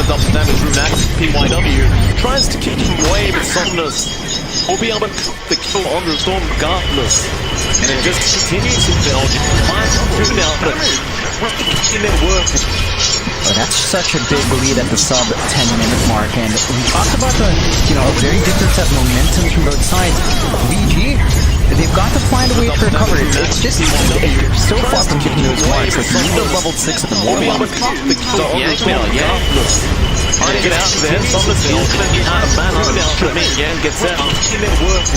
the double damage through Max. PYW tries to keep him away, but Somnus will be able to put the kill on the Storm regardless. And it just continues to build. 5-2 now, but in their work. Well, that's such a big lead at the sub 10-minute mark, and we talked about the, a very different set of momentum from both sides. VG, they've got to find a way to recover. It's just so far from getting those marks. Like, you need a level 6 at the We'll be able moment. to top the kill on the Storm regardless. Trying to get out there, Somnus is going to be out of mana now. Yang gets out. In their work.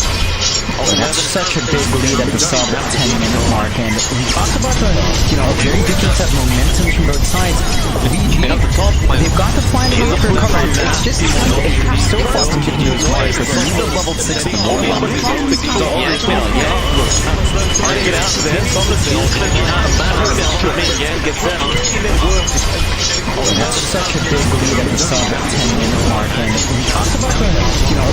Well, that's such a big lead at the sub 10-minute mark, and we talked about the, very different set of momentum from both sides. VG, they've got to find a way to recover. It's just so far from getting those marks. Like, you need a level 6 at the moment. Trying to get out there, Somnus is going to be out of mana now. Yang gets out. In their work. Well, that's such a big lead at the sub 10-minute mark, and we talked about the,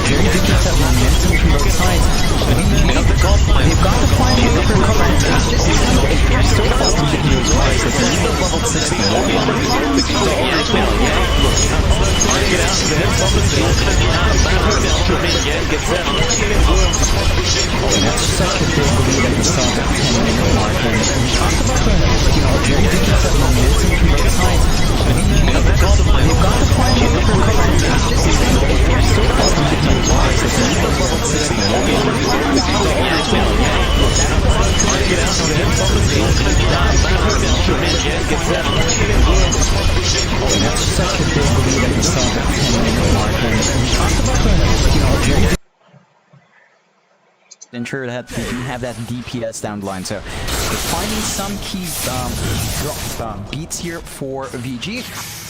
very different set of momentum from both sides. VG, they've got to find a way to recover. It's just so far from getting those marks. Like, you need a level 6 at the moment. Trying to get out there, Somnus is going to be out of mana now. Yang gets out. In their work. Well, that's such a big lead at the sub 10-minute mark, and we talked about the, very different set of momentum from both sides. They've got to find a way to recover. It's just so far from getting those marks. Like, you need a level 6 at the moment. Trying to get out there, Somnus is going to be out of mana now. Yang gets out. In their work. Well, that's such a big lead at the sub 10-minute mark, and we talked about the, very ensure that they do have that DPS down the line. So they're finding some key beats here for VG,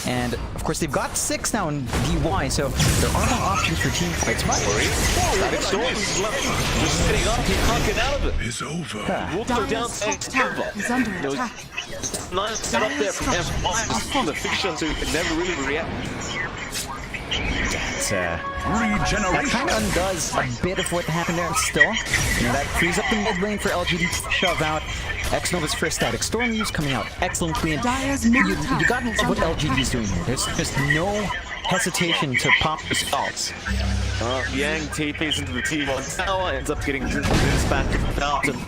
and of course they've got 6 now in DY, so there are more options for team fights. Static Storm just sitting up, he can't get out of it. It's over. We'll go down Is under attack. nice set up there from M5 the fiction to never really react. That kind of undoes a bit of what happened there still. That frees up the mid lane for LGD to shove out. X-Nova's first Static Storm use coming out excellently. And you gotta love what LGD is doing here. There's just no hesitation to pop the spells. Yang TPs into the T1 tower, ends up getting this back to the fountain.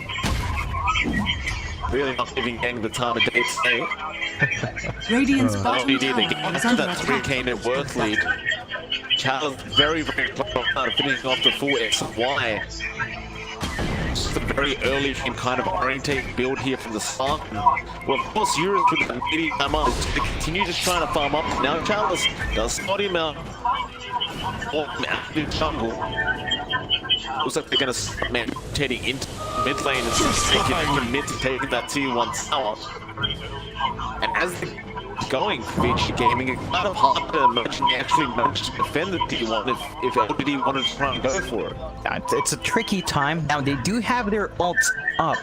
Really not giving Yang the time of day to stay. Radiant's bottom LGD, they tower get is to under that attack. 3k net worth lead. Challenge very close to finishing off the full X and Y. Just a very early game kind of orientate build here from the start. Well, of course, Eurus with the immediate time on is to continue just trying to farm up. Now Chalice does spot him out. Active jungle. Looks like they're going to start rotating into mid lane and commit to taking that T1 tower. And as they going for VG Gaming, it's kind of hard to imagine they actually managed to defend the T1 if LGD wanted to try and go for it. Yeah, it's a tricky time. Now they do have their ults up.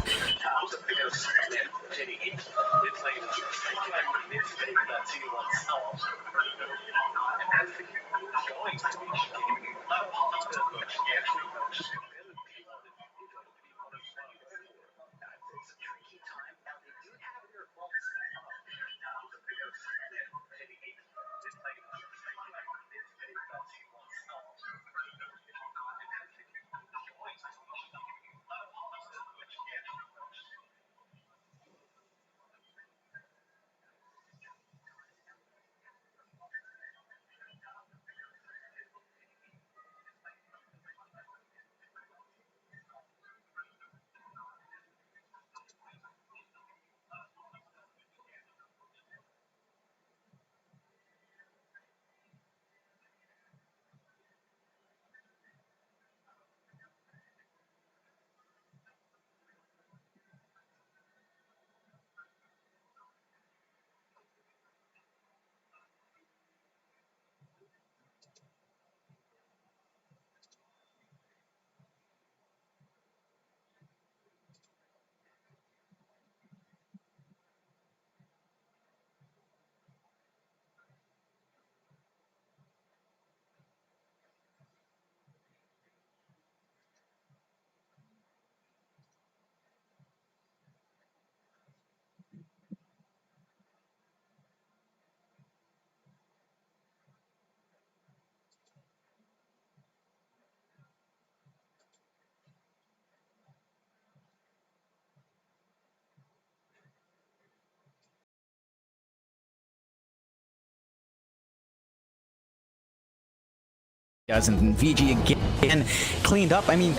doesn't. And VG again cleaned up. I mean,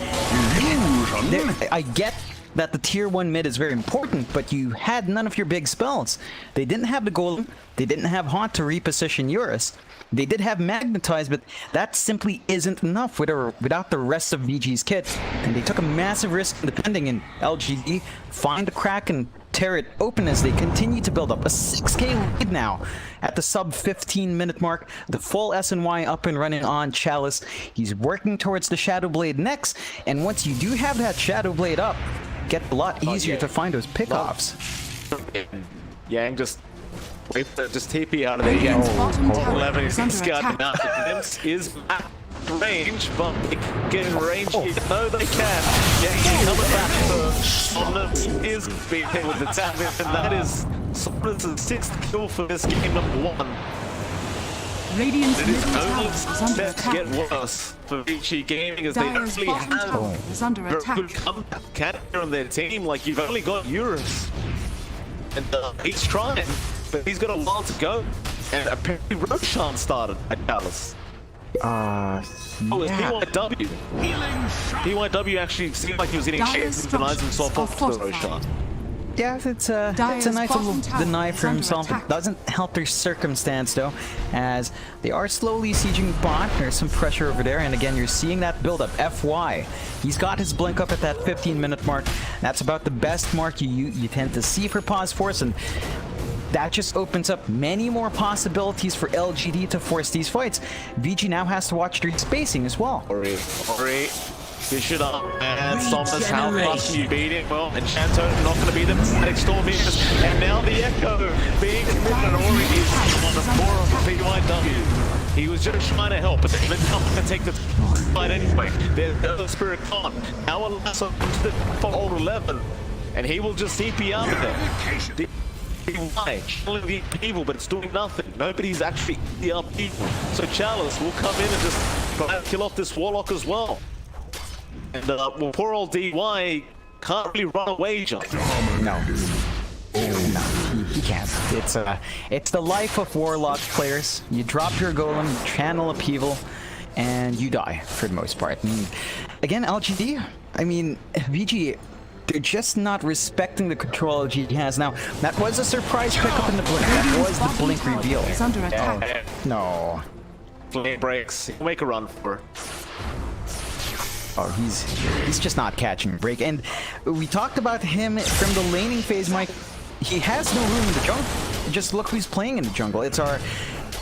I get that the tier 1 mid is very important, but you had none of your big spells. They didn't have the golem, they didn't have Haunt to reposition Eurus. They did have Magnetize, but that simply isn't enough without the rest of VG's kit. And they took a massive risk in defending, and LGD find a crack and tear it open as they continue to build up a 6k lead now at the sub 15-minute mark. The full SNY up and running on Chalice. He's working towards the Shadow Blade next, and once you do have that Shadow Blade up, it gets a lot easier to find those pickoffs. Yang just wait for just TP out of there. Yeah, 11 is scouting out. This is at range, but they can get in range. No, they can. Yeah, coming back for Somnus is being hit with the damage, and that is Somnus' 6th kill for this game number 1. Radiant's It is middle tower only is under set to attack. get worse for VG Gaming as they Dire's actually bottom have tower is under very attack. good comeback character on their team. Like, you've only got Eurus, and he's trying, but he's got a while to go. And apparently Roshan started at Dallas. Oh, it's PYW. PYW actually seemed like he was getting Dire's chance to denies himself off to Roshan. Yeah, it's a nice little deny for himself. It doesn't help their circumstance though, as they are slowly sieging bot. There's some pressure over there, and again, you're seeing that build up. FY, he's got his blink up at that 15-minute mark. That's about the best mark you tend to see for Pause Force, and that just opens up many more possibilities for LGD to force these fights. VG now has to watch their spacing as well. Ori, fish it up, and Somnus, how fast you beat it? Well, and Shanto not going to be the static storm is, and now the Echo being committed, and Ori is on the floor of the PYW. He was just trying to help, but they're not going to take the fight anyway. There's the Spirit Con. Now Alasso comes to the old 11, and he will just TP out of there. Killing the upheaval, but it's doing nothing. Nobody's actually the upheaval. So Chalice will come in and just try to kill off this Warlock as well. And well, poor old DY can't really run away, John. No, he can't. It's the life of Warlock players. You drop your golem, channel upheaval, and you die for the most part. And again, LGD, I mean, VG, they're just not respecting the control LGD has. Now, that was a surprise pickup in the blink. That was the blink reveal. Is under attack. No. Blink breaks. He'll make a run for it. Oh, he's just not catching a break. And we talked about him from the laning phase, Mike. He has no room in the jungle. Just look who's playing in the jungle. It's our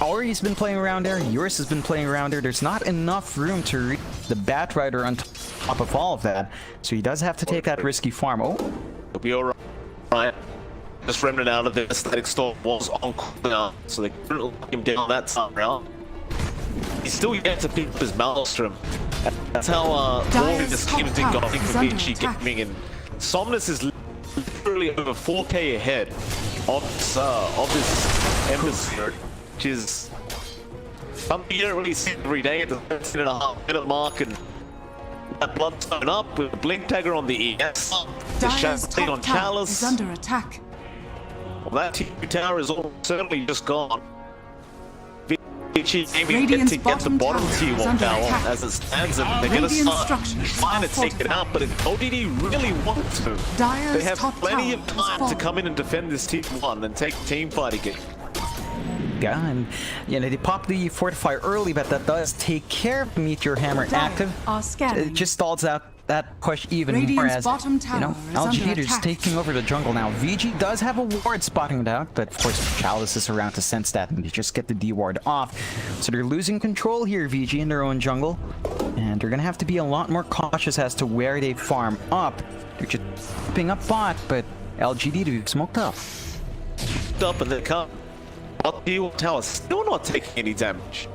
Ori's been playing around there. Eurus has been playing around there. There's not enough room to reach the Bat Rider on top of all of that. So he does have to take that risky farm. Oh, He'll be alright. Just remnant out of the static storm was on cooldown, so they couldn't lock him down that time round. He's still yet to pick up his Maelstrom. That's how this game has been going for VG Gaming, and Somnus is literally over 4k ahead of this Ember Spirit, which is something you don't really see every day at the 13.5-minute mark, and that Bloodstone up with the Blink Dagger on the ES, the Shadow on Chalice. Is under attack. Well, that T2 tower is certainly just gone. VG Gaming get to get the bottom tier 1 tower as it stands, and they're going to start trying to take it out, but if LGD really want to, they have plenty of time to come in and defend this tier 1 and take team fight again. Yeah, and you know, they pop the Fortify early, but that does take care of Meteor Hammer active. It just stalls out that push even more, as you know, LGD is taking over the jungle now. VG does have a ward spotting it out, but of course Chalice is around to sense that, and they just get the D ward off. So they're losing control here, VG, in their own jungle, and they're gonna have to be a lot more cautious as to where they farm up. They're just picking up bot, but LGD do smoked up. Up and they come. The tower still not taking any damage.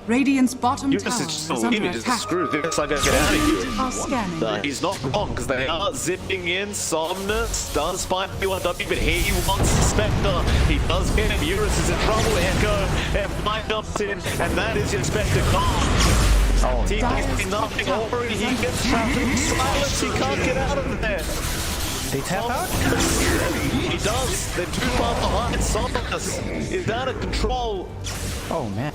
Radiant's bottom tower is is under attack. Screw this, I gotta get out Are of scanning. here. He's not wrong, because they are zipping in. Somnus does find P1W, but he wants Spectre. He does get him. Eurus is in trouble. Echo and Mike jumps in, and that is your Spectre gone. TP's nothing already. He gets trapped in silence. He can't get out of there. They tap out? He does. They're too far behind. Somnus is out of control. Oh man.